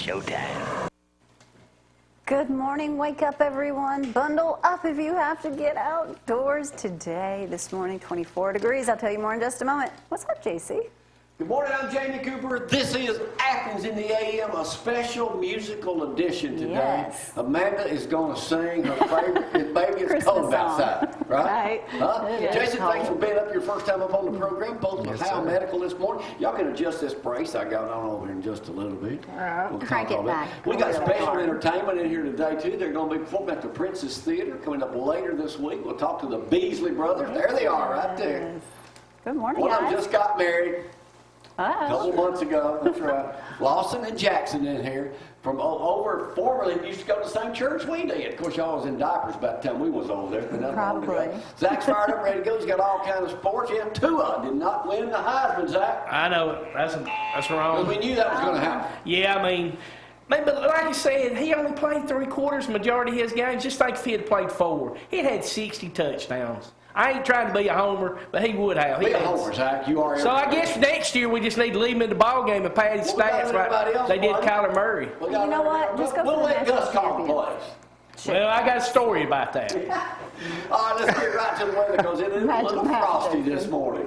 showtime. Good morning. Wake up, everyone. Bundle up if you have to get outdoors today. This morning, 24 degrees. I'll tell you more in just a moment. What's up, JC? Good morning, I'm Jamie Cooper. This is Athens in the AM, a special musical edition today. Yes. Amanda is going to sing her favorite, Baby It's Cold Outside, right? Huh? Jason, thanks for being up your first time up on the program, both with Hal Medical this morning. Y'all can adjust this brace I got on over here in just a little bit. We'll crank it back. We got special entertainment in here today, too. They're going to be performing at the Princess Theater coming up later this week. We'll talk to the Beasley brothers. There they are, right there. Good morning, One of guys. them just got married. A couple months ago, that's right. Lawson and Jackson in here from formerly we used to go to the same church we did. Of course, y'all was in diapers by the time we was over there. Probably. Zack's fired up, ready to go. He's got all kinds of sports. Yeah, Tua did not win the Heisman, Zack. I know it. That's wrong. We knew that was going to happen. Yeah, I mean, but like you said, he only played 3/4 majority of his games. Just think if he had played 4. He'd had 60 touchdowns. I ain't trying to be a homer, but he would have. Be a homer, Zack. You are. So I guess next year we just need to leave him in the ball game and pad his stats right. They did Kyler Murray. You know what? Just go for the let Gus call the national plays. Well, I got a story about that. All right, let's get right to the weather because it is a little frosty this morning.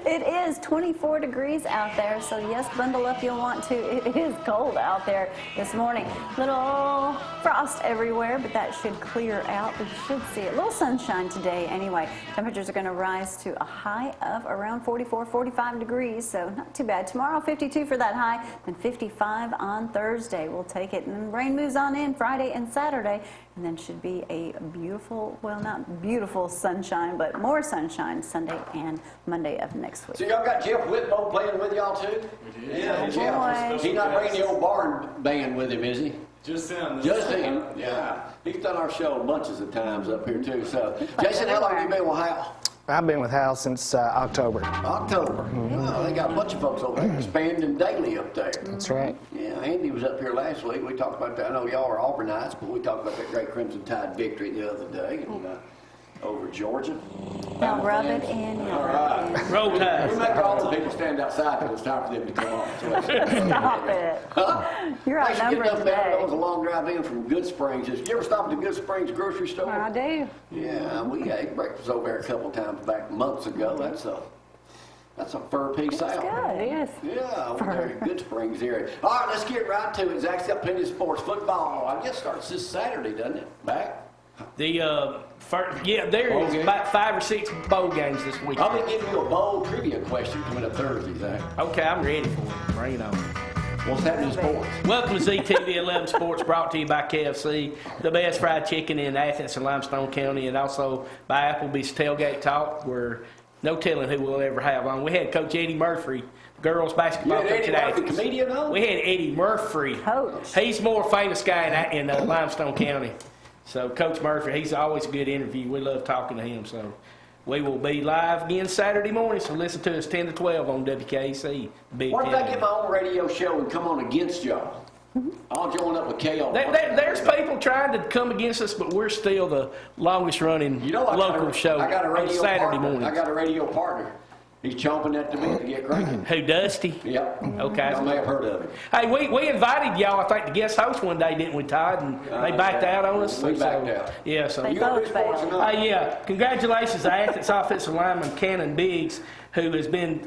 It is 24 degrees out there, so yes, bundle up you'll want to. It is cold out there this morning. Little frost everywhere, but that should clear out. We should see a little sunshine today anyway. Temperatures are going to rise to a high of around 44, 45 degrees, so not too bad. Tomorrow, 52 for that high, then 55 on Thursday. We'll take it, and rain moves on in Friday and Saturday. And then should be a beautiful, well, not beautiful sunshine, but more sunshine Sunday and Monday of next week. So y'all got Jeff Whitmore playing with y'all too? We did. Yeah, Jeff. He's not bringing the old barn band with him, is he? Just him. Just him. Yeah. He's done our show bunches of times up here too. So, Jason, how long have you been with Hal? I've been with Hal since October. October. Oh, they got a bunch of folks over there expanding daily up there. That's right. Yeah, Andy was up here last week. We talked about that. I know y'all are Auburnites, but we talked about that great Crimson Tide victory the other day over Georgia. Now rub it in. All right. Roll Tide. We make all the people stand outside till it's time for them to come on. So Stop it. You're outnumbered today. That was today. a long drive in from Good Springs. You ever stop at the Good Springs grocery store? I do. Yeah, we ate breakfast over there a couple times back months ago. That's a fur piece out. Good. It is. Yeah, over there in Good Springs area. All right, let's get right to it. Zack's got plenty of sports. Football, I guess, starts this Saturday, doesn't it? Back? There is about 5 or 6 bowl games this week. I'll be giving you a bowl trivia question coming up Thursday, Zack. Okay, I'm ready for it. Bring it on. What's happening in sports? Welcome to ZTV 11 Sports, brought to you by KFC, the best fried chicken in Athens and Limestone County, and also by Applebee's Tailgate Talk, where no telling who we'll ever have on. We had Coach Eddie Murphy, girls basketball coach at Athens. Comedian on? We had Eddie Murphy. Coach. He's the more famous guy in Limestone County. So Coach Murphy, he's always a good interview. We love talking to him. So we will be live again Saturday morning. So listen to us 10 to 12 on WKC. What if I get my own radio show and come on against y'all? I'll join up with KO. There's people trying to come against us, but we're still the longest running local show on Saturday morning. I got a radio partner. He's chomping at the bit to get cranking. Who, Dusty? Yep. Okay. You may have heard of it. Hey, we invited y'all, I think, to guest host one day, didn't we, Todd? And they backed out on us. We backed out. Yeah, so. They both failed. Yeah. Congratulations to Athens offensive lineman Cannon Biggs, who has been,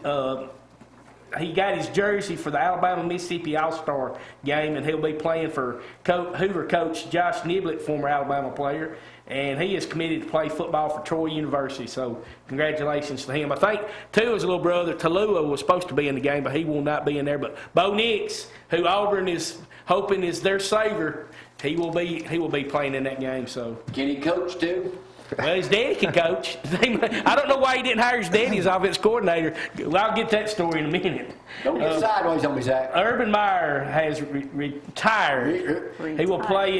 he got his jersey for the Alabama-Mississippi All-Star game, and he'll be playing for Hoover coach Josh Niblett, former Alabama player. And he is committed to play football for Troy University. So congratulations to him. I think Tua's little brother, Talua, was supposed to be in the game, but he will not be in there. But Bo Nix, who Auburn is hoping is their savior, he will be playing in that game. So can he coach too? Well, his daddy can coach. I don't know why he didn't hire his daddy as offense coordinator. Well, I'll get that story in a minute. Don't get sideways on me, Zack. Urban Meyer has retired. He will play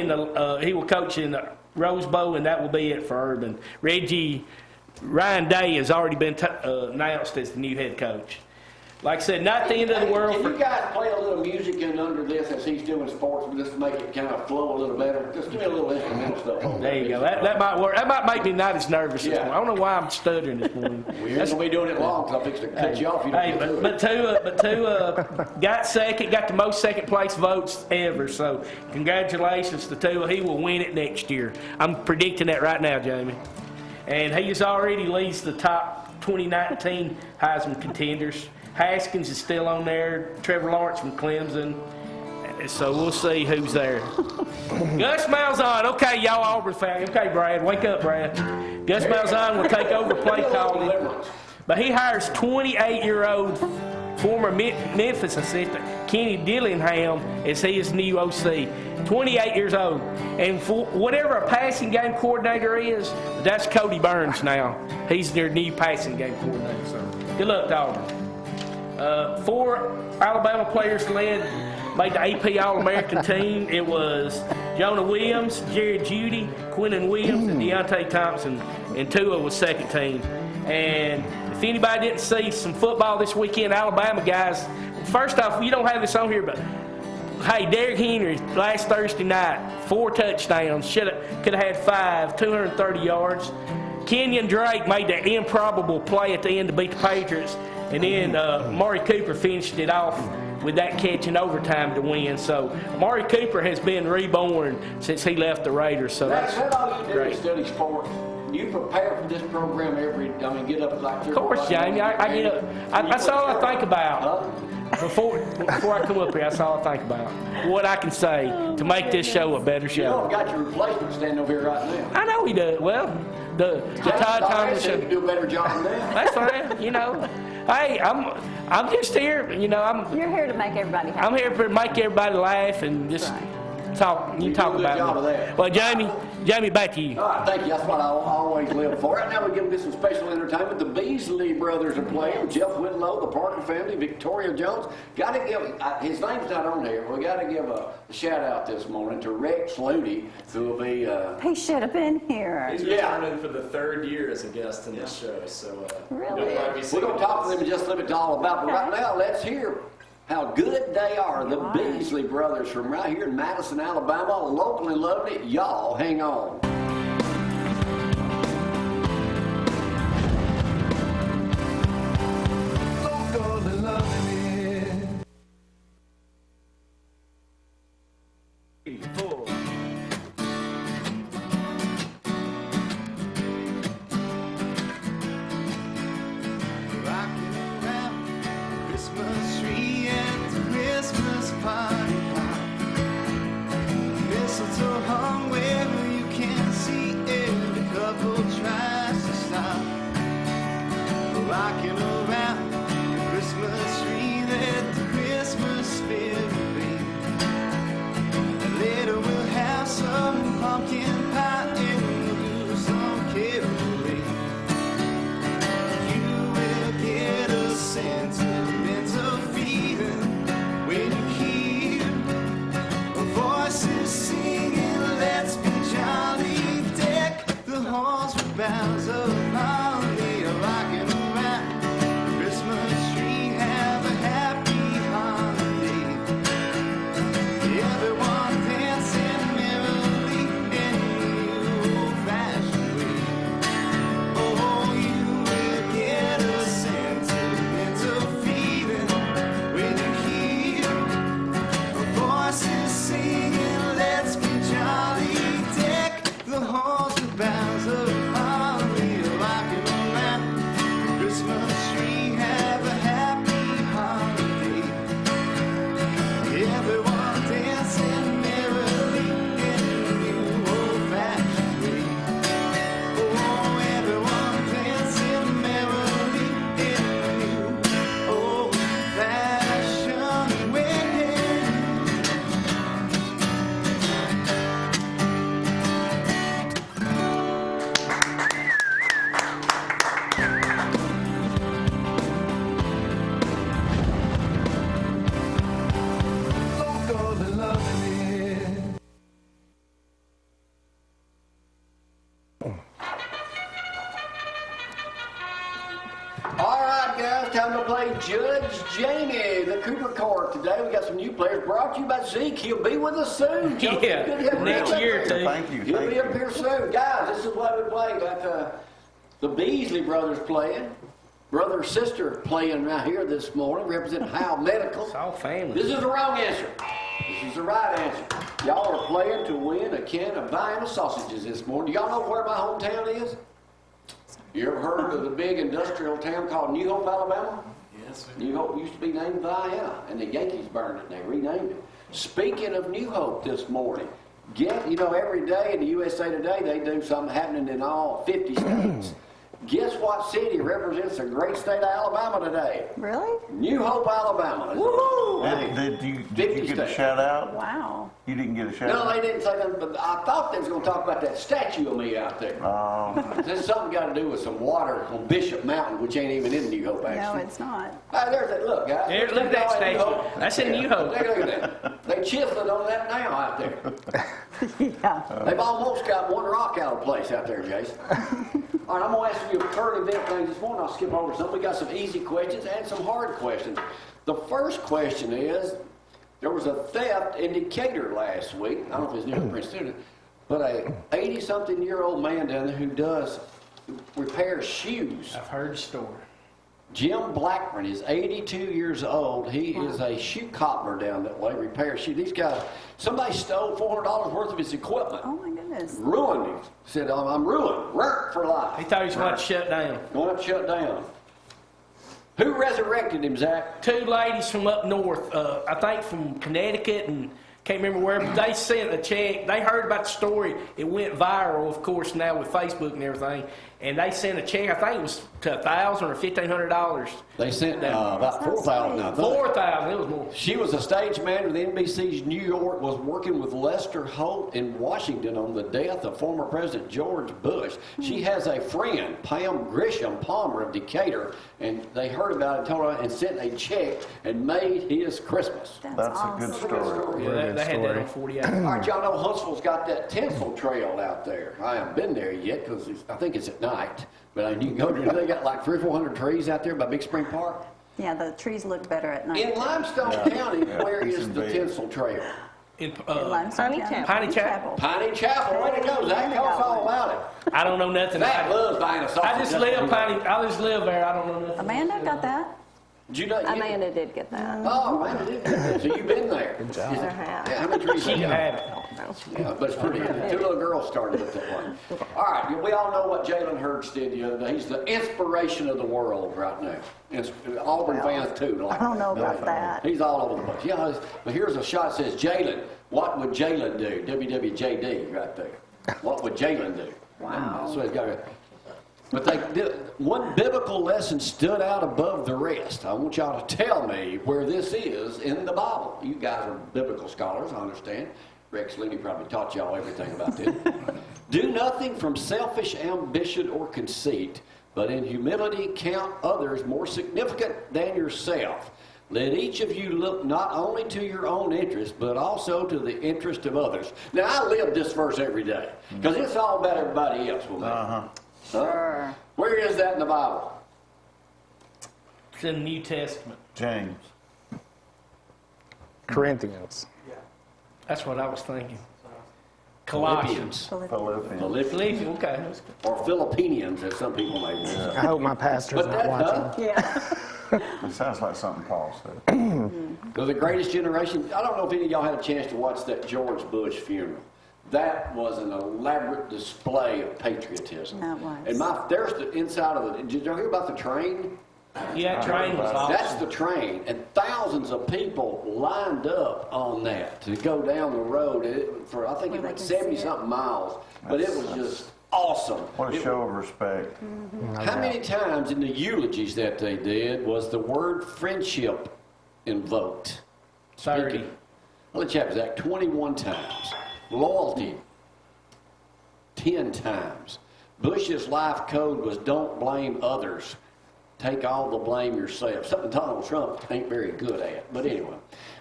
he will coach in the Rose Bowl, and that will be it for Urban. Ryan Day has already been announced as the new head coach. Like I said, not the end of the world. Can you guys play a little music in under this as he's doing sports, just to make it kind of flow a little better? Just give me a little instrumental stuff. There you go. That might work. That might make me not as nervous this Yeah. morning. I don't know why I'm stuttering this morning. We're going to be doing it long, because I'm fixing to cut you off. You don't Hey, get through but Tua got second, got the most second place votes ever. So congratulations to Tua. He will win it next year. I'm predicting that right now, Jamie. And he has already leads the top 2019 Heisman contenders. Haskins is still on there. Trevor Lawrence from Clemson. So we'll see who's there. Gus Malzahn. Okay, y'all Auburn fans. Okay, Brad. Wake up, Brad. Gus Malzahn will take over play calling. But he hires 28-year-old former Memphis assistant Kenny Dillingham as his new OC. 28 years old. And for whatever a passing game coordinator is, that's Cody Burns now. He's their new passing game coordinator. So good luck to Auburn. 4 Alabama players made the AP All-American team. It was Jonah Williams, Jared Judy, Quinnen Williams, and Deontay Thompson, and Tua was second team. And if anybody didn't see some football this weekend, Alabama guys, first off, you don't have this on here, but hey, Derrick Henry last Thursday night, 4 touchdowns, could have had 5, 230 yards. Kenyon Drake made the improbable play at the end to beat the Patriots. And then Amari Cooper finished it off with that catch in overtime to win. So Amari Cooper has been reborn since he left the Raiders. So that's all you do great. is study sports. You prepare for this program get up at like 3 Of course, Jamie. I get up. That's all I think about. Before I come up here, that's all I think about. What I can say to make this show a better You know, show. I've got your replacement standing over here right now. I know he does. Well, the Todd Thomas You show. can do a better job than that. That's fine. You know, hey, I'm just here. You know, You're here to make everybody happy. I'm here to make everybody laugh and just talk. You You talk do a good job about of it. that. Well, Jamie, back to you. All right, thank you. That's what I always live for. Right now, we're giving this some special entertainment. The Beasley brothers are playing. Jeff Whitlow, the Parker family, Victoria Jones. Got to give his name's not on here. We got to give a shout out this morning to Rex Ludy, who will be. He should have been here. He's returning for the 3rd year as a guest in this show. So Really? you'll probably be We're seeing going to talk to them in just a little bit all about. But right Okay. now, let's hear how good they are. The Beasley brothers from right here in Madison, Alabama, locally lovely. Y'all hang on. Rocking around the Christmas tree at the Christmas party hop. Mistletoe hung where you can see time to play Judge Jamie, the Cooper Court. Today we got some new players brought to you by Zeke. He'll be with us soon. Joseph, Yeah, good to have you next up year, there. too. Thank you. He'll be up here soon. Guys, this is what we play. Got the Beasley brothers playing. Brother and sister playing right here this morning, representing Howell Medical. It's all family. This is the wrong answer. This is the right answer. Y'all are playing to win a can of Bama sausages this morning. Do y'all know where my hometown is? You ever heard of the big industrial town called New Hope, Alabama? Yes, sir. New Hope used to be named Vienna, and the Yankees burned it and they renamed it. Speaking of New Hope this morning, every day in the USA Today they do something happening in all 50 states. Guess what city represents the great state of Alabama today? Really? New Hope, Alabama. Woo! Did you 50 get a states. shout out? Wow. You didn't get a shout No, out? they didn't say that, but I thought they was going to talk about that statue of me out there. There's something got to do with some water on Bishop Mountain, which ain't even in New Hope, No, actually. it's not. Hey, there's that. Look, guys. There, look at that Y'all in New statue. Hope. That's in New Hope. Look at that. They chiseling on that now out there. Yeah. They've almost got one rock out of place out there, Jason. All right, I'm going to ask you a current event thing this morning. I'll skip over some. We got some easy questions and some hard questions. The first question is, there was a theft in Decatur last week. I don't know if it's near the Prince student, but a 80-something-year-old man down there who does repairs shoes. I've heard the story. Jim Blackburn is 82 years old. He is a shoe cobbler down that way, repairs shoes. These guys, somebody stole $400 worth of his equipment. Oh my goodness. Ruined him. Said, I'm ruined. Work for He life. thought he was going to shut down. Going to shut down. Who resurrected him, Zach? Two ladies from up north, I think from Connecticut and can't remember where, but they sent a check. They heard about the story. It went viral, of course, now with Facebook and everything. And they sent a check, I think it was to $1,000 or $1,500. They sent about 4,000, I think. 4,000, it was more. She was a stage manager with NBC's New York, was working with Lester Holt in Washington on the death of former President George Bush. She has a friend, Pam Grisham Palmer of Decatur, and they heard about it and told her and sent a check and made his Christmas. That's awesome. a good story. Yeah, they had that on 48. All right, y'all know Huntsville's got that tinsel trail out there. I haven't been there yet because I think it's at night, but you can go there. They got like 300 or 400 trees out there by Big Spring Park. Yeah, the trees look better at night. In Limestone County, where it's is in the bed. tinsel trail? In, Limestone Piney County. Chapel. Piney Chapel. Piney Chapel, way to go, Zach. Tell us all about it. I don't know nothing Zach about it. loves buying a sausage. I just live there. I don't know nothing. Amanda got that? Did you know? Amanda did get that. Oh, Amanda did. So you've been there. Good job. Yeah, how many trees? She can have it. Yeah, but it's pretty. Two little girls started with that one. All right, we all know what Jalen Hurts did the other day. He's the inspiration of the world right now. Auburn fans too. Like I don't know about that. He's all over the place. Yeah, but here's a shot that says Jalen. What would Jalen do? WWJD right there. What would Jalen do? Wow. So he's got a, but they did, one biblical lesson stood out above the rest. I want y'all to tell me where this is in the Bible. You guys are biblical scholars, I understand. Rex Looney probably taught y'all everything about this. Do nothing from selfish ambition or conceit, but in humility count others more significant than yourself. Let each of you look not only to your own interest, but also to the interest of others. Now, I live this verse every day, because it's all about everybody else with me. Sure. Where is that in the Bible? It's in the New Testament. James. Corinthians. That's what I was thinking. Colossians. Philippians. Philippians, okay. That's good. Or Philippinians, as some people may say. I hope my pastor's But not that, watching. Yeah. It sounds like something Paul said. The greatest generation. I don't know if any of y'all had a chance to watch that George Bush funeral. That was an elaborate display of patriotism. That was. And there's the inside of it. Did y'all hear about the train? Yeah, train was awesome. That's the train, and thousands of people lined up on that to go down the road for I think Where it they was can see 70-something miles. But it was just awesome. What a show of respect. How many times in the eulogies that they did was the word friendship invoked? 30. Well, the chap Zack 21 times. Loyalty 10 times. Bush's life code was don't blame others. Take all the blame yourself. Something Donald Trump ain't very good at. But anyway.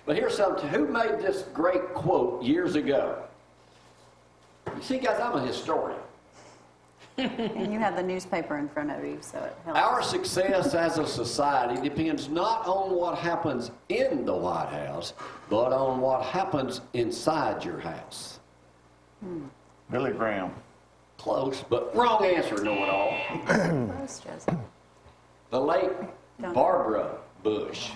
But here's something. Who made this great quote years ago? You see, guys, I'm a historian. And you have the newspaper in front of you, so it helps. Our success as a society depends not on what happens in the White House, but on what happens inside your house. Billy Graham. Close, but wrong answer, know-it-all. Close, Joseph. The late Don't- Barbara Bush.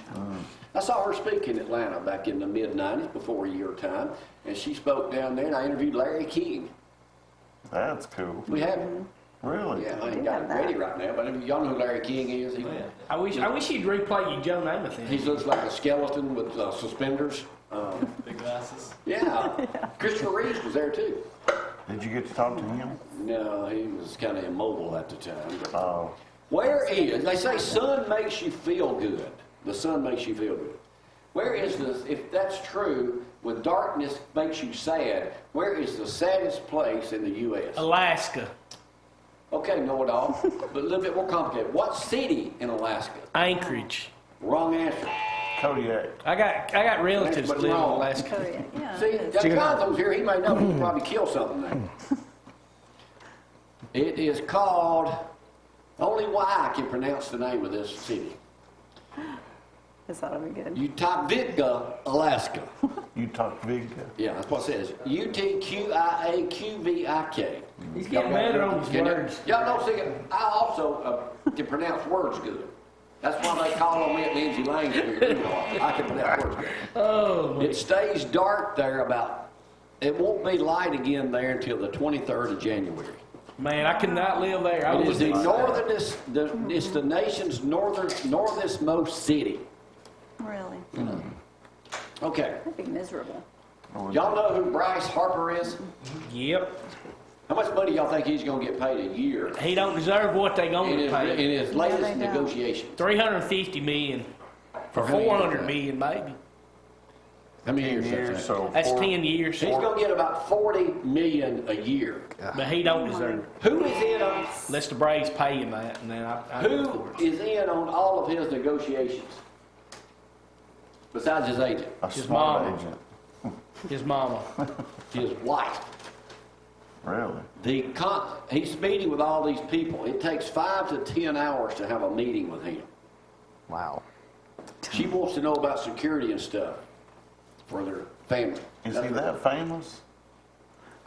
I saw her speak in Atlanta back in the mid-'90s before your time, and she spoke down there, and I interviewed Larry King. That's cool. We have, Really? yeah, I do ain't got have it that. ready right now, but y'all know who Larry King is? I wish you'd replay you Joe Namath. He looks like a skeleton with suspenders. Big glasses. Yeah, Christopher Reeves was there too. Did you get to talk to him? No, he was kind of immobile at the time. But Oh, where is, they say sun makes you feel good. The sun makes you feel good. Where is this, if that's true, with darkness makes you sad, where is the saddest place in the U.S.? Alaska, Okay, know it all, but a little bit more complicated. What city in Alaska? Anchorage. Wrong answer. Kodiak. I got relatives But that live in wrong. Alaska. Oh, yeah, yeah. See, it is. Jonathan's here, he may know, he probably killed something there. It is called, only Y can pronounce the name of this city. This ought to be good. Utkvitka, Alaska. You talked big. Yeah, that's what it says. Utqiaqvik. He's getting better on his words. Y'all know, see, I also can pronounce words good. That's why they call on me at Lindsay Lane. I can pronounce words good. Oh, It stays dark there it won't be light again there until the 23rd of January. man, I could not live there. I It is was the northernest, it's the nation's northernmost city. Really? Okay, That'd be miserable. y'all know who Bryce Harper is? Yep. How much money y'all think he's gonna get paid a year He don't deserve what they in going his, to in pay. his latest they don't. negotiations? 350 million. For how many years? 400 million, maybe. How many 10 years? years, That's so That's 4 10 years. He's gonna get about 40 million a year. But he don't deserve it. Who is in on, Unless the Braves pay him that, and then I go who for it. is in on all of his negotiations? Besides his agent, a His smart mama. agent. His mama. his wife. Really? He's meeting with all these people. It takes 5 to 10 hours to have a meeting with him. Wow. She wants to know about security and stuff for their family. Is he that famous?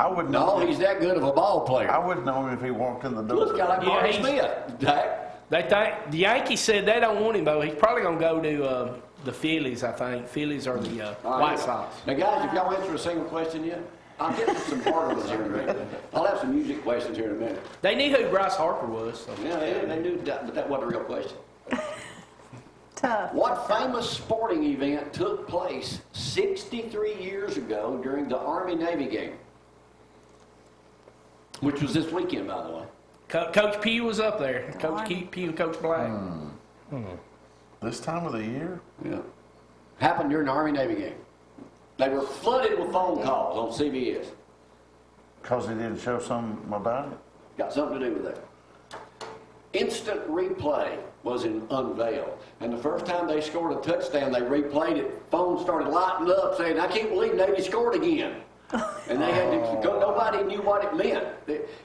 I would know. No, he's that good of a ball player. I would know him if he walked in the door. Looks kind of like Yeah, Marty he's- Smith, Dak. They think the Yankees said they don't want him though. He's probably gonna go to the Phillies. I think Phillies or the All right. White Sox. Now, guys, if y'all answer a single question yet, I'll get to some harder ones here in a minute. I'll have some music questions here in a minute. They knew who Bryce Harper was. So. Yeah, they knew that, but that wasn't a real question. Tough. What famous sporting event took place 63 years ago during the Army-Navy game? Which was this weekend, by the way. Coach Pugh was up there. Coach Pugh and Coach Black. This time of the year? Yeah. Happened during the Army-Navy game. They were flooded with phone calls on CBS. Because he didn't show something about it? Got something to do with that. Instant replay was unveiled. And the first time they scored a touchdown, they replayed it. Phones started lighting up saying, I can't believe Navy scored again. And they had to go, nobody knew what it meant.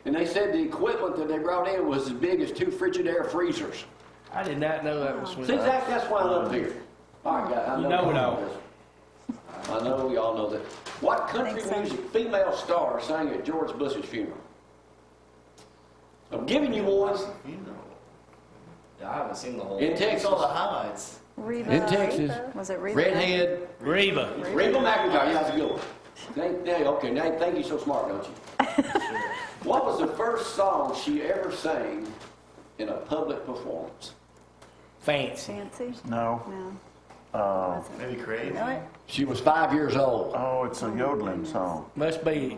And they said the equipment that they brought in was as big as 2 Frigidaire freezers. I did not know that was. See, Zach, that's why I'm up here. All right, guys, I You know it all. I know we all know that. What country Think so. music female star sang at George Bush's funeral? I'm giving you one. Yeah, I haven't seen the whole. In Texas. I saw the highlights. Reba. In Texas. Was it Reba? Redhead. Reba. Reba McEntire, yeah, that's a good one. Now, thank you, so smart, don't you? What was the first song she ever sang in a public performance? Fancy. Fancy? No. No. Maybe Crazy. Know it? She was 5 years old. Oh, it's a yodeling song. Must be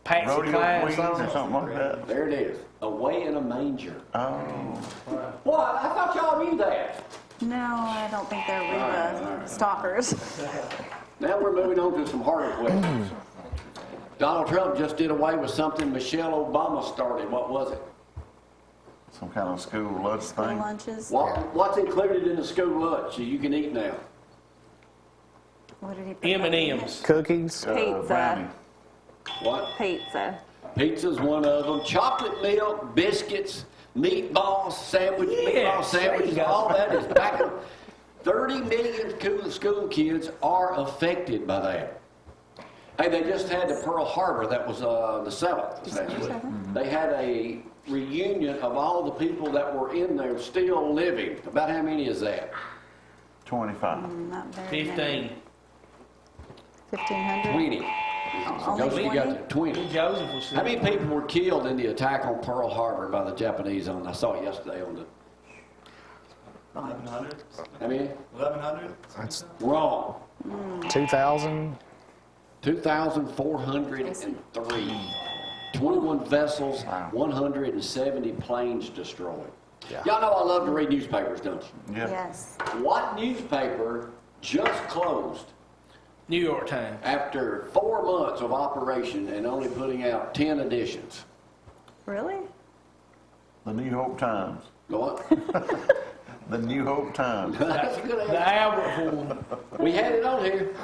Patsy Rodeo Cline Queens or song. something like that. There it is. Away in a Manger. Oh. What? I thought y'all knew that. No, I don't think they're Reba stalkers. Now we're moving on to some harder questions. Donald Trump just did away with something Michelle Obama started. What was it? Some kind of school lunch thing. Lunches. What's included in the school lunch that you can eat now? What did he put? M&M's. Cookies. Pizza. brownie. What? Pizza. Pizza's one of them. Chocolate milk, biscuits, meatballs, sandwiches, Yes, there you sandwiches, go. all that is back. 30 million school kids are affected by that. Hey, they just had the Pearl Harbor, that was the 7th. December 7th. They had a reunion of all the people that were in there still living. About how many is that? 25. Not very 15. many. 1,500? 20. Only Joseph, you got 20. Joseph was How many people were killed in the attack on Pearl Harbor by the Japanese I saw it yesterday on the... 1,100? How many? 1,100? That's Wrong. 2,000. 2,403. 21 vessels, 170 planes destroyed. Yeah. Y'all know I love to read newspapers, don't you? Yeah. Yes. What newspaper just closed New York Times. after 4 months of operation and only putting out 10 editions? Really? The New Hope Times. Go on. The New Hope Times. That's a good The answer. Albert one. We had it on here.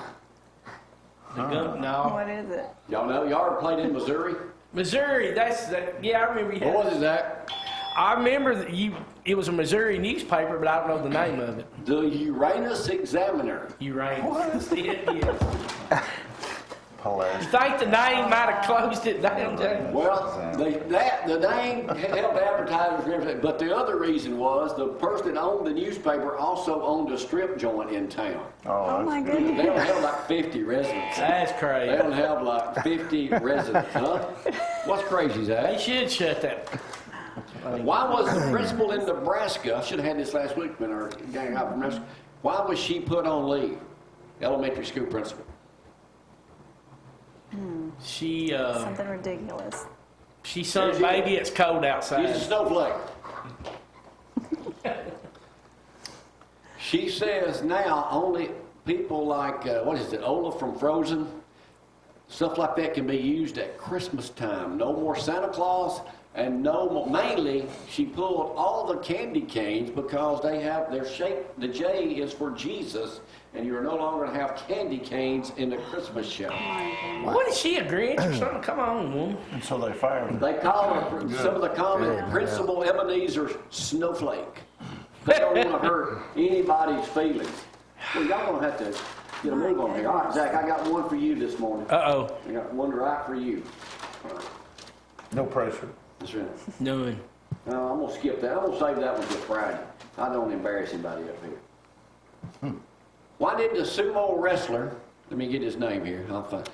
The gun, no. What is it? Y'all know, y'all ever played in Missouri? Missouri, yeah, I remember you had. What was it, Zack? I remember that it was a Missouri newspaper, but I don't know the name of it. The Uranus Examiner. Uranus. Yeah. Hilarious. You think the name might have closed it down, Jay? Well, the name helped advertisers and everything, but the other reason was the person that owned the newspaper also owned a strip joint in town. Oh my They goodness. don't have like 50 residents. That's They crazy. don't have like 50 residents, huh? What's crazy, They Zach? should shut that. Why was the principal in Nebraska, I should have had this last week when our gang out from Nebraska, why was she put on leave? Elementary school principal. She Something ridiculous. she sung "Baby It's Cold She's a Outside." snowflake. She says now only people like, what is it, Olaf from Frozen? Stuff like that can be used at Christmas time. No more Santa Claus, and no more, mainly she pulled all the candy canes because they have their shape, the J is for Jesus, and you're no longer going to have candy canes in the Christmas show. What is she, a Grinch or something? Come on, woman. And so they fired him. They call her, some of the comments, Principal Ebenezer Snowflake. They don't want to hurt anybody's feelings. Well, y'all going to have to get a move on here. All right, Zach, I got one for you this morning. Uh-oh. I got one right for you. All right, No pressure. that's right. None. No, I'm going to skip that. I'm going to save that one for Friday. I don't embarrass anybody up here. Why did the sumo wrestler, let me get his name here. I'll find.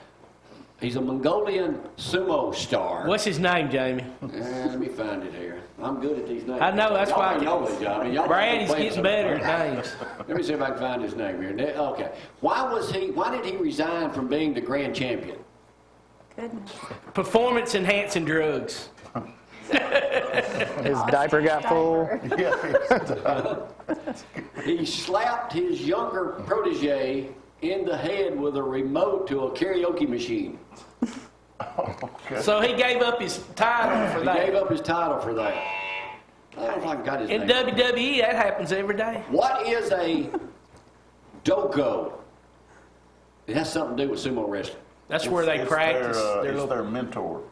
He's a Mongolian sumo star. What's his name, Jamie? Let me find it here. I'm good at these names. I know, that's Y'all why I may know these, I mean, y'all Brady's play getting some- better at names. Let me see if I can find his name here. Okay. Why did he resign from being the grand champion? Goodness. Performance enhancing drugs. His diaper got full. He slapped his younger protege in the head with a remote to a karaoke machine. So he gave up his title for He that. gave up his title for that. I don't know if I got his In name. WWE, that happens every day. What is a dogo? It has something to do with sumo wrestling. That's where they It's practice. Their, Their it's little, their mentor,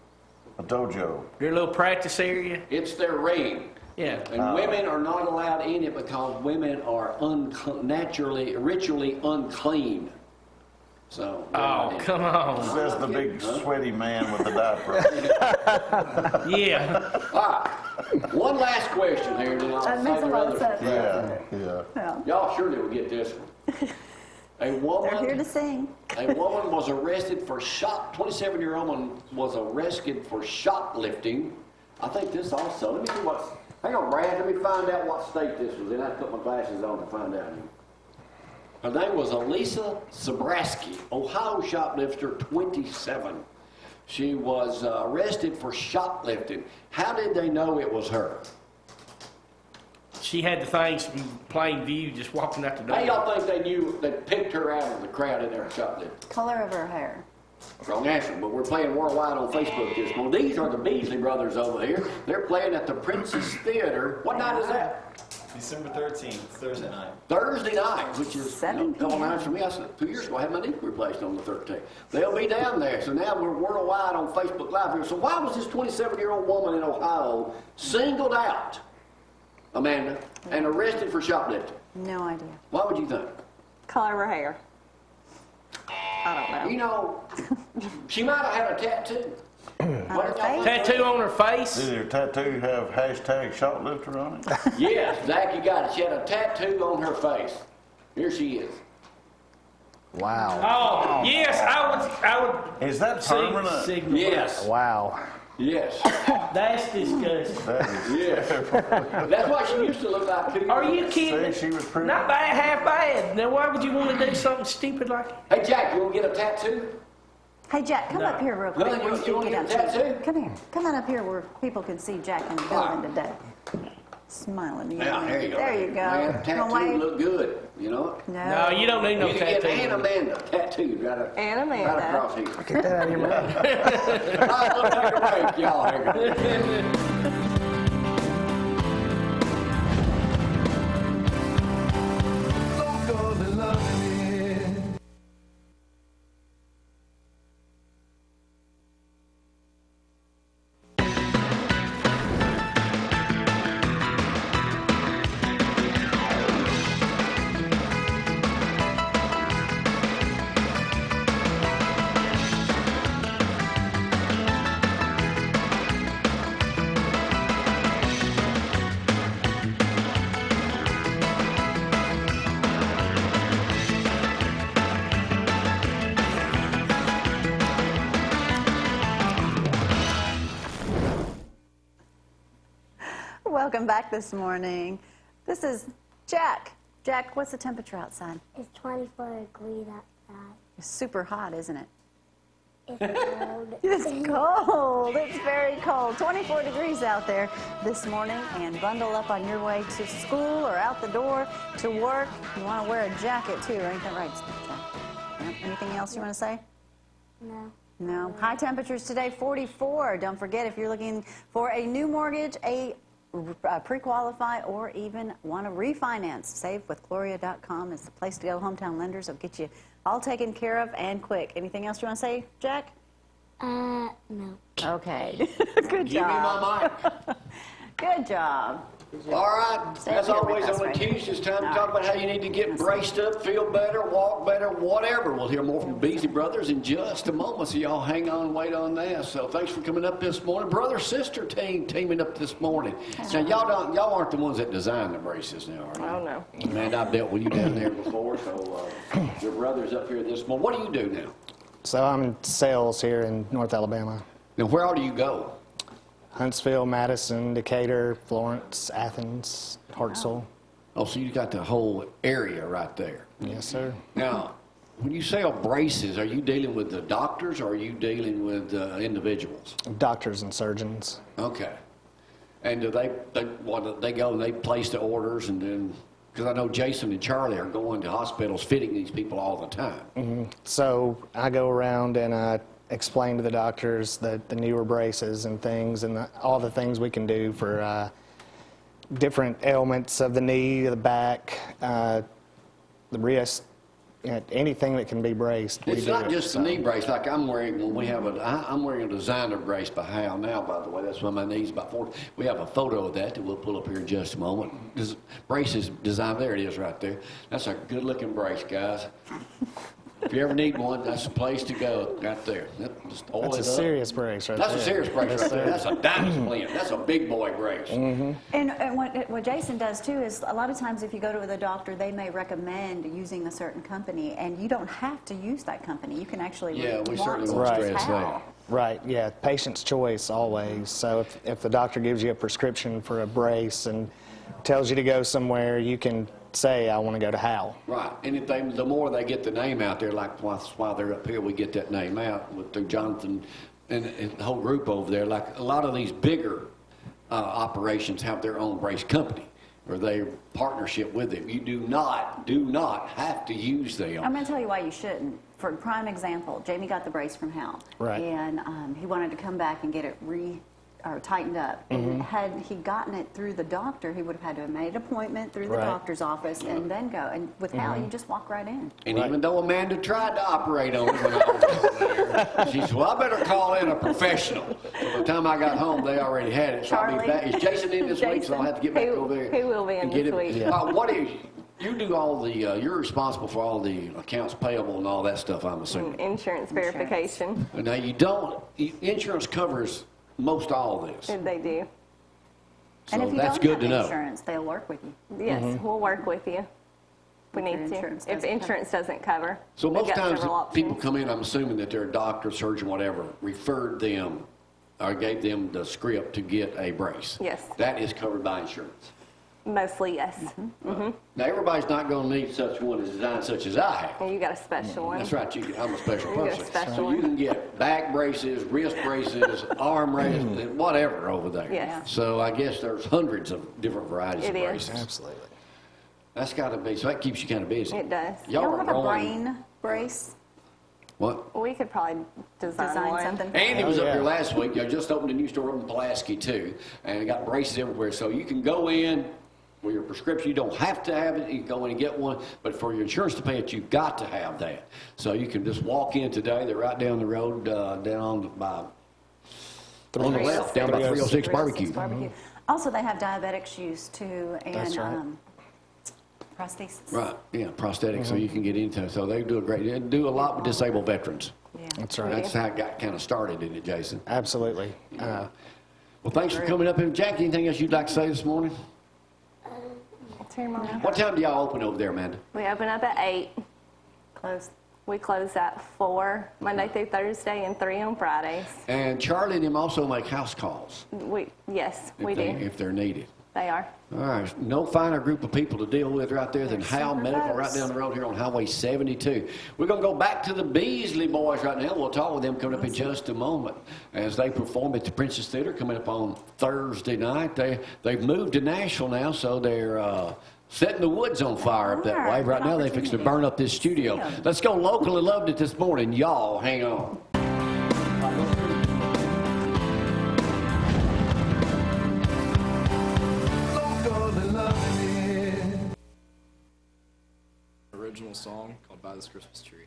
a dojo. their little practice area. It's their ring. Yeah. And women are not allowed in it because women are ritually unclean. So. Oh, come on. Says the big sweaty man with the diaper. Yeah. All right. One last question here, and then I'll That save makes the a lot of others for sense. Friday. Yeah. Yeah. Y'all surely will get this one. A They're here to woman, sing. a woman was arrested for 27-year-old woman was arrested for shoplifting. I think this also, let me see what's, hang on Brad, let me find out what state this was in. I put my glasses on to find out. Her name was Elisa Zabrowski, Ohio shoplifter, 27. She was arrested for shoplifting. How did they know it was her? She had the things from plain view just walking out the door. How y'all think they knew, they picked her out of the crowd in there shoplifting? Color of her hair. Wrong answer, but we're playing worldwide on Facebook this morning. These are the Beasley brothers over here. They're playing at the Princess Theater. What night is that? December 13th, Thursday night. Thursday night, which is 7 a couple p.m. nights for me. I said 2 years ago I had my knee replaced on the 13th. They'll be down there. So now we're worldwide on Facebook Live here. So why was this 27-year-old woman in Ohio singled out, Amanda, and arrested for shoplifting? No idea. Why would you think? Color of her hair. I don't know. You know, she might have had a tattoo. What did y'all think? Tattoo on her face. Did your tattoo have hashtag shoplifter on it? Yes, Zack, you got it. She had a tattoo on her face. Here she is. Wow. Oh, yes, I would. Is that permanent? Signal. Yes. Wow. Yes. That's disgusting. That is. Yes. That's why she used to look like 2 years Are you old. kidding? See, she was pretty. Not bad, half bad. Now, why would you want to do something stupid like that? Hey, Jack, you want to get a tattoo? Hey, Jack, come No. up here real quick. Well, where you want can to get get a tattoo? Come here. Come on up here where people can see Jack in the building today. Smiling. Now, there you go. There you go. Man, the Come tattoo away. look good, you know? No, you don't need no You can get tattoo. Ann Amanda tattooed right Amanda. across here. Get that out of your mouth. All right, let's take a break, y'all. Here we go. Local and loving it. Welcome back this morning. This is Jack. Jack, what's the temperature outside? It's 24 degrees outside. It's super hot, isn't it? It's cold. It's cold. It's very cold. 24 degrees out there this morning, and bundle up on your way to school or out the door to work. You want to wear a jacket too, ain't that right, Jack? Yep. Anything else you want to say? No. No. High temperatures today, 44. Don't forget, if you're looking for a new mortgage, a pre-qualify, or even want to refinance, savewithgloria.com is the place to go. Hometown lenders will get you all taken care of and quick. Anything else you want to say, Jack? No. Okay. Good Give me job. my mic. Good job. All right, Stay as here with always us on a right here. Tuesday, it's time to All talk right. about how you need to get braced up, feel better, walk better, whatever. We'll hear more from Beasley Brothers in just a moment, so y'all hang on and wait on that. So thanks for coming up this morning. Brother-sister team teaming up this morning. Now, y'all aren't the ones that designed the braces now, are you? Oh, no. Man, I've dealt with you down there before, so your brother's up here this morning. What do you do now? So I'm in sales here in North Alabama. Now, where all do you go? Huntsville, Madison, Decatur, Florence, Athens, Hartselle. Oh, so you got the whole area right there. Yes, sir. Now, when you sell braces, are you dealing with the doctors or are you dealing with individuals? Doctors and surgeons. Okay. And do they go and they place the orders and then, because I know Jason and Charlie are going to hospitals fitting these people all the time. So I go around and I explain to the doctors the newer braces and things and all the things we can do for different ailments of the knee, the back, the wrist, anything that can be braced. we It's do not it, just so. the knee brace like I'm wearing when we have I'm wearing a designer brace by Hal now, by the way. That's why my knee's about 40. We have a photo of that we'll pull up here in just a moment. This brace is designed, there it is right there. That's a good looking brace, guys. If you ever need one, that's the place to go, right there. Yep, just oil That's a it up. serious brace right That's there. a serious brace Yes, right there. sir. That's a diamond blend. That's a big boy brace. And what Jason does too is a lot of times if you go to the doctor, they may recommend using a certain company, and you don't have to use that company. You can actually Yeah, we want certainly to won't use stress Hal. that. Right, yeah, patient's choice always. So if the doctor gives you a prescription for a brace and tells you to go somewhere, you can say, I want to go to Hal. Right, and if the more they get the name out there, like while they're up here, we get that name out through Jonathan and the whole group over there. Like a lot of these bigger operations have their own brace company, or they partnership with them. You do not have to use them. I'm going to tell you why you shouldn't. For prime example, Jamie got the brace from Hal. Right. And he wanted to come back and get it or tightened up. And had he gotten it through the doctor, he would have had to have made an appointment through the doctor's office and then go. And with Hal, you just walk right in. And even though Amanda tried to operate on it when I was over there, she said, well, I better call in a professional. So by the time I got home, they already had it. So I'll be back. Is Jason in this week? So I'll have to get back over there. He will be in this week. What is, you do all the, you're responsible for all the accounts payable and all that stuff, I'm assuming. Insurance verification. Now, you don't, insurance covers most all this. They do. And So if you that's don't good have to know. insurance, they'll work with you. Yes, we'll work with you. We If need your to. insurance If doesn't insurance doesn't cover. So We've most got times several people options. come in, I'm assuming that their doctor, surgeon, whatever, referred them or gave them the script to get a brace. Yes. That is covered by insurance. Mostly, yes. Now, everybody's not going to need such one as designed such as I have. And you got a special one. That's right. I'm a special You get a person. special So one. you can get back braces, wrist braces, arm braces, whatever over there. Yes. So I guess there's hundreds of different varieties of It is. braces. Absolutely. That's got to be, so that keeps you kind of busy. It does. Y'all Y'all are have a growing. brain brace? What? We could probably design one. something? Andy was Oh, up yeah. here last week. They just opened a new store up in Pulaski, too. And got braces everywhere. So you can go in with your prescription. You don't have to have it. You can go in and get one. But for your insurance to pay it, you've got to have that. So you can just walk in today. They're right down the road, down on the left, down by 306 Barbecue. Also, they have diabetic shoes too, and That's right. prosthesis. Right, yeah, prosthetics, so you can get into it. So they do they do a lot with disabled veterans. Yeah. That's right. That's how it got kind of started, didn't it, Jason? Absolutely. Well, thanks for coming up here. Jack, anything else you'd like to say this morning? It's here, Mom. What time do y'all open over there, Amanda? We open up at 8. Closed. We close at 4, Monday through Thursday, and 3 on Fridays. And Charlie and them also make house calls Yes, we do. if they're needed. They are. All right, no finer group of people to deal with right there than Hal super Medical folks. right down the road here on Highway 72. We're going to go back to the Beasley boys right now. We'll talk with them coming up in just a moment as they perform at the Princess Theater coming up on Thursday night. They've moved to Nashville now, so they're setting the woods on fire up that way. Right now they're fixing to burn up this studio. Let's go local and loved it this morning. Y'all hang on. Original song called By This Christmas Tree.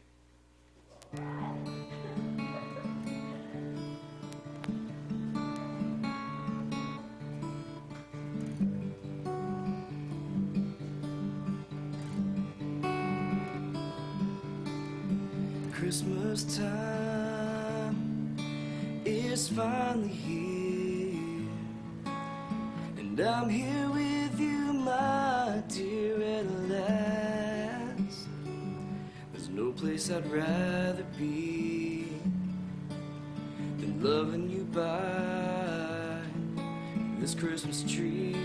Christmas time is finally here, and I'm here with you, my dear, at last. There's no place I'd rather be than loving you by this Christmas tree.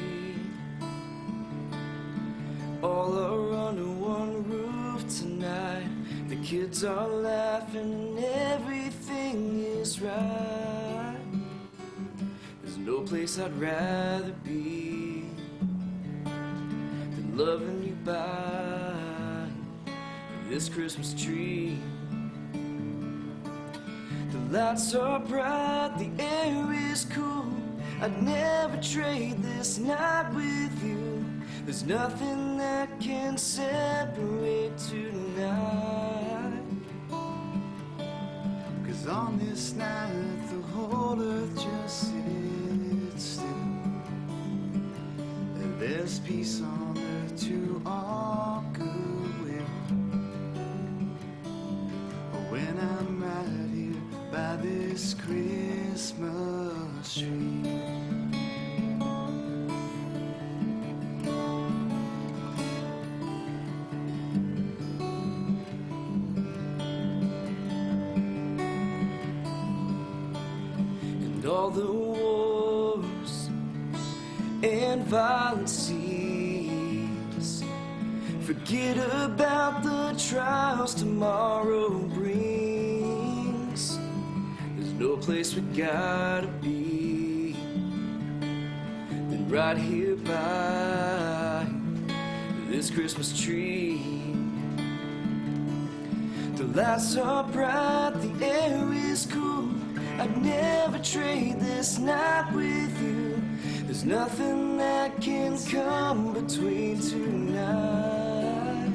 All are under one roof tonight. The kids are laughing and everything is right. There's no place I'd rather be than loving you by this Christmas tree. The lights are bright, the air is cool. I'd never trade this night with you. There's nothing that can separate tonight. 'Cause on this night the whole earth just sits still, and there's peace on earth to all goodwill. When I'm right here by this Christmas tree. All the wars and violent seas, forget about the trials tomorrow brings. There's no place we gotta be than right here by this Christmas tree. The lights are bright, the air is cool. I'd never trade this night with you. There's nothing that can come between tonight.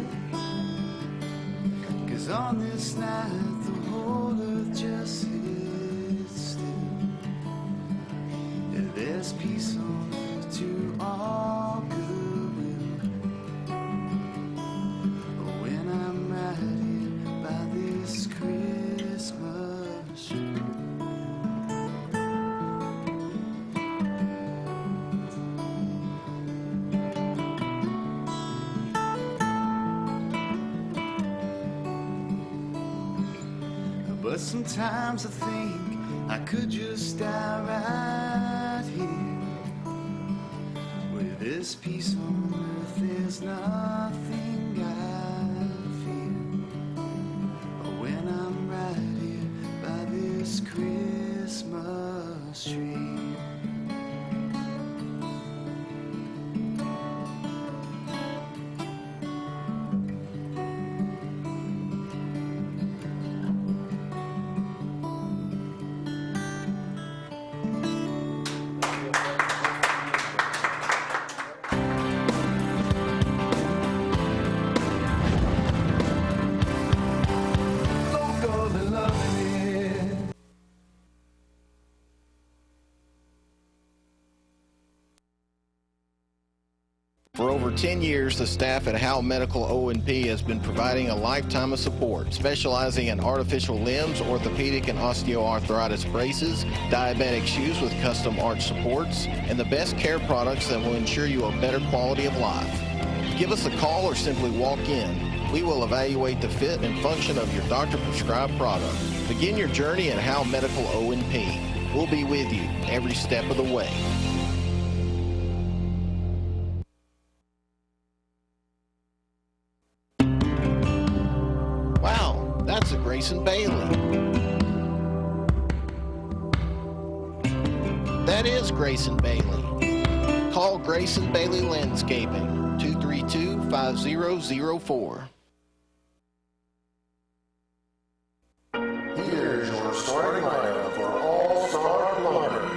'Cause on this night the whole earth just sits still. And there's peace on earth to all goodwill. When I'm right here by this Christmas tree. But sometimes I think I could just die right here. With this peace on earth, there's nothing I fear. When I'm right here by this Christmas tree. For over 10 years, the staff at Howell Medical O&P has been providing a lifetime of support, specializing in artificial limbs, orthopedic and osteoarthritis braces, diabetic shoes with custom arch supports, and the best care products that will ensure you a better quality of life. Give us a call or simply walk in. We will evaluate the fit and function of your doctor-prescribed product. Begin your journey at Howell Medical O&P. We'll be with you every step of the way. That's a Grayson Bailey. That is Grayson Bailey. Call Grayson Bailey Landscaping, 232-5004. Here's your starting lineup for All-Star Plumbers.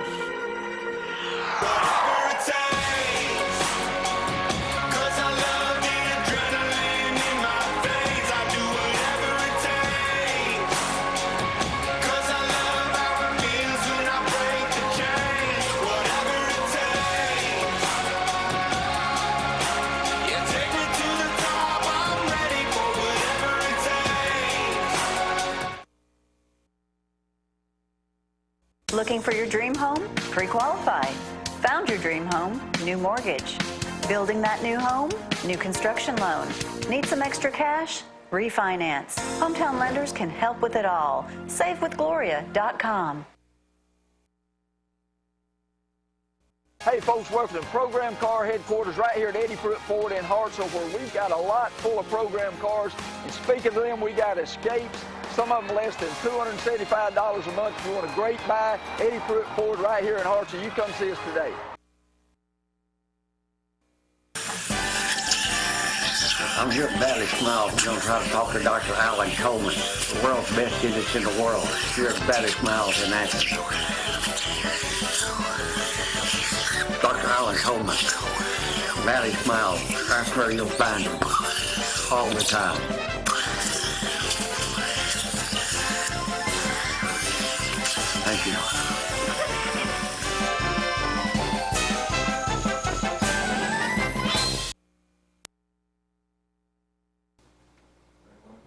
Looking for your dream home? Pre-qualified. Found your dream home? New mortgage. Building that new home? New construction loan. Need some extra cash? Refinance. Hometown Lenders can help with it all. SaveWithGloria.com. Hey folks, welcome to Program Car Headquarters right here at Eddie Pruitt Ford in Hartsville, where we've got a lot full of program cars. And speaking of them, we got Escapes, some of them less than $275 a month. If you want a great buy, Eddie Pruitt Ford right here in Hartsville. You come see us today. I'm here at Valley Smiles. I'm going to try to talk to Dr. Alan Coleman, the world's best dentist in the world, here at Valley Smiles in Athens. Dr. Alan Coleman, Valley Smiles, that's where you'll find him all the time. Thank you.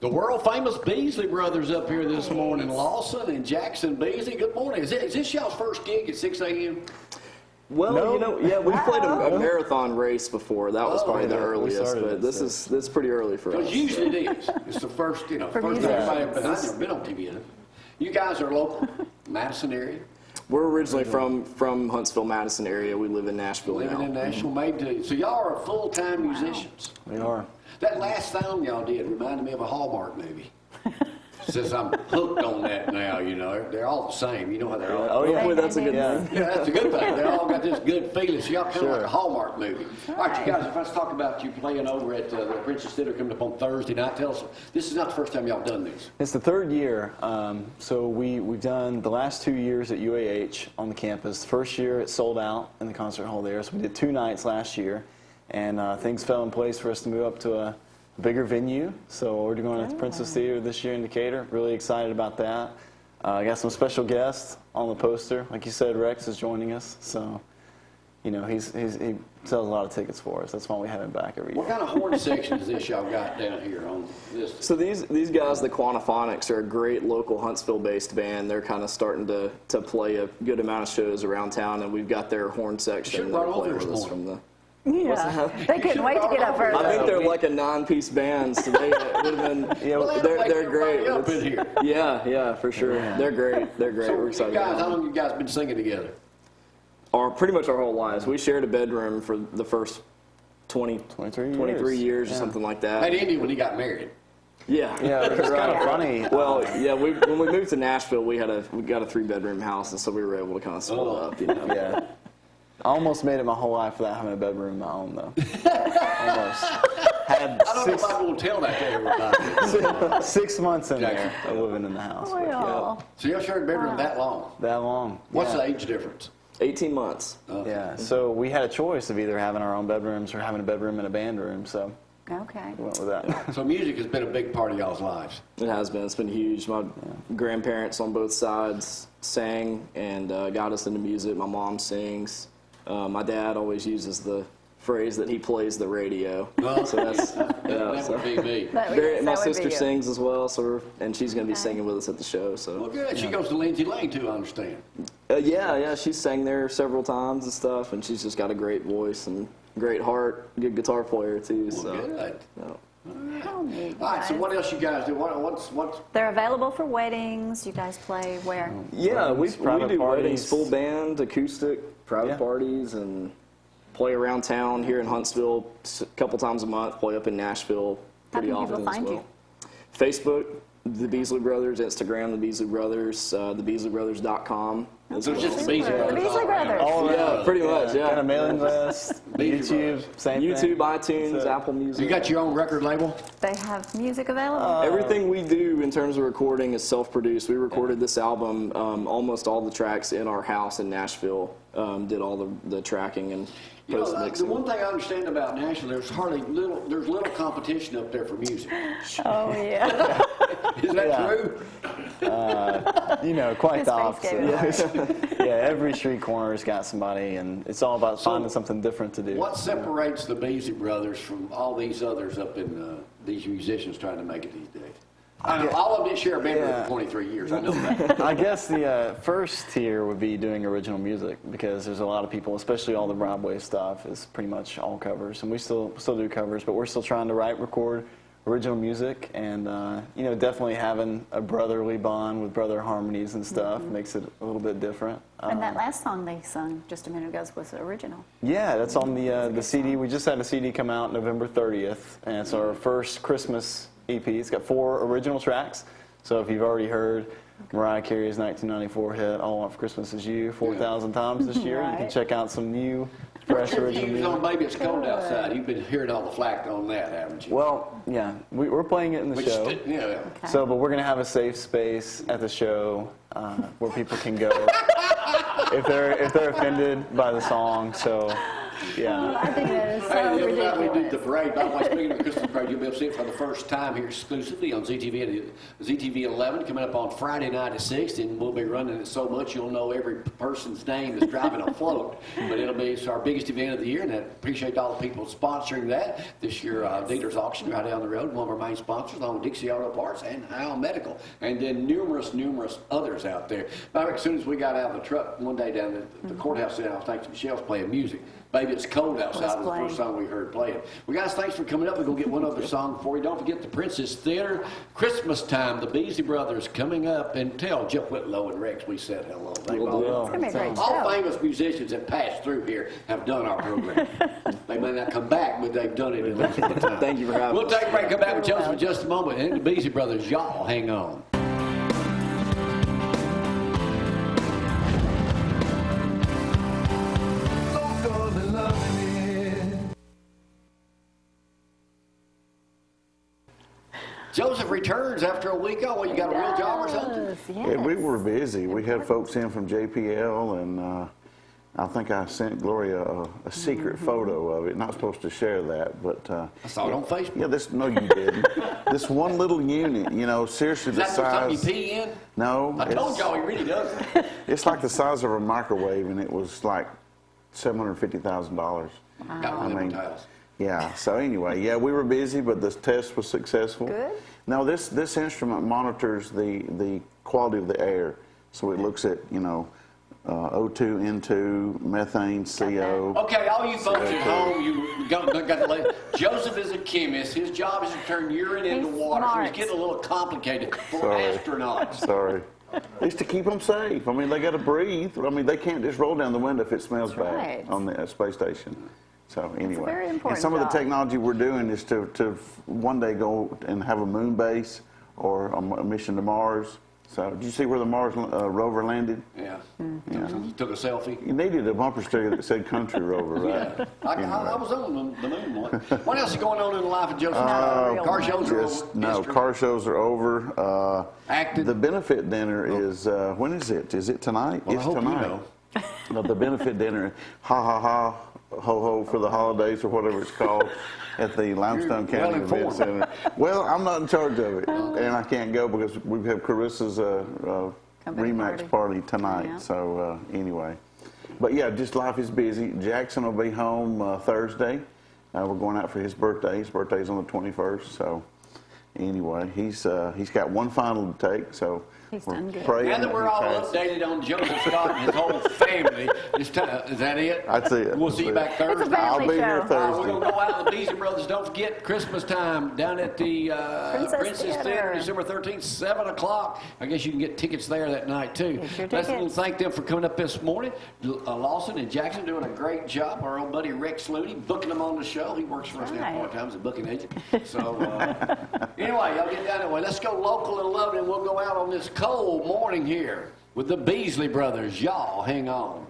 The world-famous Beasley brothers up here this morning, Lawson and Jackson Beasley. Good morning. Is this y'all's first gig at 6 a.m.? Well, No. yeah, we played a marathon race before. That was probably the earliest, but this is pretty early for us. Because usually it is. It's the first, first time I've never been on TV. You guys are local, Madison area. We're originally from Huntsville, Madison area. We live in Nashville now. Living in Nashville, maybe. So y'all are full-time musicians. We are. That last sound y'all did reminded me of a Hallmark movie. since I'm hooked on that now, you know, they're all the same. You know how they're all. Oh, yeah. That's a good thing. Yeah, that's a good thing. They all got this good feeling. So y'all kind of like a Hallmark movie. All right, you guys, let's talk about you playing over at the Princess Theater coming up on Thursday night. Tell us, this is not the first time y'all done this. It's the third year. So we've done the last 2 years at UAH on the campus. The first year it sold out in the concert hall there. So we did 2 nights last year, and things fell in place for us to move up to a bigger venue. So we're going to the Princess Theater this year in Decatur. Really excited about that. I got some special guests on the poster. Like you said, Rex is joining us. So, you know, he sells a lot of tickets for us. That's why we have him back every year. What kind of horn section is this y'all got down here on this? So these guys, the Quantaphonics, are a great local Huntsville-based band. They're kind of starting to play a good amount of shows around town, and we've got their horn section. They're playing with us from the. Yeah, they couldn't wait to get up early. I think they're like a 9-piece band, so they would have been. They're great. Up in here. Yeah, for sure. Yeah. They're great. They're great. So We're excited. Guys, how long have you guys been singing together? Pretty much our whole lives. We shared a bedroom for the first 23 years or something like that. That ended when he got married. Yeah, it's kind of funny. Well, yeah, when we moved to Nashville, we got a 3-bedroom house, and so we were able to kind of split up. You know? Yeah. I almost made it my whole life without having a bedroom of my own, though. Almost. I don't know if I'm going to tell that to everybody. 6 months in there of living in the house. So you shared a bedroom that long? That long. What's the age difference? 18 months. Okay. Yeah, so we had a choice of either having our own bedrooms or having a bedroom and a band room, so we went with that. So music has been a big part of y'all's lives. It has been. It's been huge. My grandparents on both sides sang and got us into music. My mom sings. My dad always uses the phrase that he plays the radio. So that's that would be me. My sister sings as well, and she's going to be singing with us at the show. So well, good. She goes to Lindsay Lane too, I understand. Yeah, she's sang there several times and stuff, and she's just got a great voice and great heart, good guitar player too. Well, so good. All right, so what else you guys do? What's They're available for weddings. You guys play where? Yeah, we do parties. weddings, full band, acoustic, private parties, and play around town here in Huntsville a couple times a month, play up in Nashville pretty often as well. Facebook, The Beasley Brothers, Instagram, The Beasley Brothers, TheBeasleyBrothers.com. So it's just the Beasley Brothers. The Beasley Brothers. Yeah, pretty much, yeah. Got a mailing list, YouTube, same thing. YouTube, iTunes, Apple Music. You got your own record label? They have music available? Everything we do in terms of recording is self-produced. We recorded this album, almost all the tracks in our house in Nashville, did all the tracking and post-mixing. The one thing I understand about Nashville, there's little competition up there for music. Oh, yeah. Is that true? Quite the opposite. Yeah, every street corner's got somebody, and it's all about finding something different to do. What separates the Beasley Brothers from all these others up in these musicians trying to make it these days? I know all of them didn't share a bedroom for 23 years. I know that. I guess the first tier would be doing original music, because there's a lot of people, especially all the Broadway stuff, is pretty much all covers, and we still do covers, but we're still trying to record original music, and definitely having a brotherly bond with brother harmonies and stuff makes it a little bit different. And that last song they sung just a minute ago was original. Yeah, that's on the CD. We just had a CD come out November 30th, and it's our first Christmas EP. It's got 4 original tracks. So if you've already heard Mariah Carey's 1994 hit "All I Want for Christmas Is You" 4,000 times this year, you can check out some new fresh original music. On "Baby It's Cold Outside." You've been hearing all the flack on that, haven't you? Well, yeah, we're playing it in the show. So, but we're gonna have a safe space at the show where people can go if they're offended by the song. So. Yeah. I think that is so ridiculous. We did the parade. By the way, speaking of the Christmas parade, you'll be able to see it for the first time here exclusively on ZTV 11 coming up on Friday night at 6, and we'll be running it so much you'll know every person's name that's driving a float. But it's our biggest event of the year, and I appreciate all the people sponsoring that. This year, Dealer's Auction right down the road, one of our main sponsors, along with Dixie Auto Parts and Howell Medical, and then numerous others out there. But as soon as we got out of the truck one day down at the courthouse, I was thinking Michelle's playing music. Baby It's Cold Outside was the first song we heard playing. Well, guys, thanks for coming up. We're going to get one other song for you. Don't forget the Princess Theater. Christmas time, the Beasley Brothers coming up. And tell Jeff Whitlow and Rex we said hello. It's going to be a great show. All famous musicians that passed through here have done our program. They may not come back, but they've done it at least one time. Thank you for having us. We'll take a break, come back with Joseph in just a moment. And the Beasley Brothers, y'all hang on. returns after a week off. Well, you got a real job or something? Yes. Yeah, we were busy. We had folks in from JPL, and I think I sent Gloria a secret photo of it. Not supposed to share that, but I saw it on Facebook. Yeah, no, you didn't. This one little unit, you know, seriously, the Is that something size. you pee in? No, I told y'all he really does. it's like the size of a microwave, and it was like $750,000. Got one in my house. Yeah. So anyway, yeah, we were busy, but this test was successful. Good. Now this instrument monitors the quality of the air, so it looks at O2, N2, methane, CO. Okay, all you folks at home, you got to Joseph is a chemist. His job is to turn urine into water. So he's getting a little complicated for astronauts. Sorry. It's to keep them safe. I mean, they got to breathe. I mean, they can't just roll down the window if it smells bad on the space station. So anyway, very important and some of the job. technology we're doing is to one day go and have a moon base or a mission to Mars. So did you see where the Mars rover landed? Yeah. You took a selfie. You needed a bumper sticker that said country rover, right? Yeah. I was on the moon once. What else is going on in the life of Joseph? Car shows are over. No, car shows are over. Acted. The benefit dinner is, when is it? Is it tonight? Well, it's I hope tonight. you know. No, the benefit dinner, ha ha ha, ho ho for the holidays or whatever it's called at the Limestone County Event Center. Well, I'm not in charge of it, and I can't go because we have Carissa's Remax party tonight. Yeah. So anyway, but yeah, just life is busy. Jackson will be home Thursday. We're going out for his birthday. His birthday's on the 21st. So anyway, he's got one final to take. So he's done good. Now that we're all updated on Joseph Scott and his whole family, is that it? That's it. We'll see you back Thursday. It's a family I'll be here show. Thursday. We're going to go out with the Beasley Brothers. Don't forget, Christmas time down at the Princess Theater, December 13th, 7 o'clock. I guess you can get tickets there that night, too. Get your Let's tickets. thank them for coming up this morning. Lawson and Jackson doing a great job. Our old buddy Rex Looney booking them on the show. He works for us now part-time as a booking agent. So, anyway, y'all get down that way. Let's go local and lovely, and we'll go out on this cold morning here with the Beasley Brothers. Y'all hang on.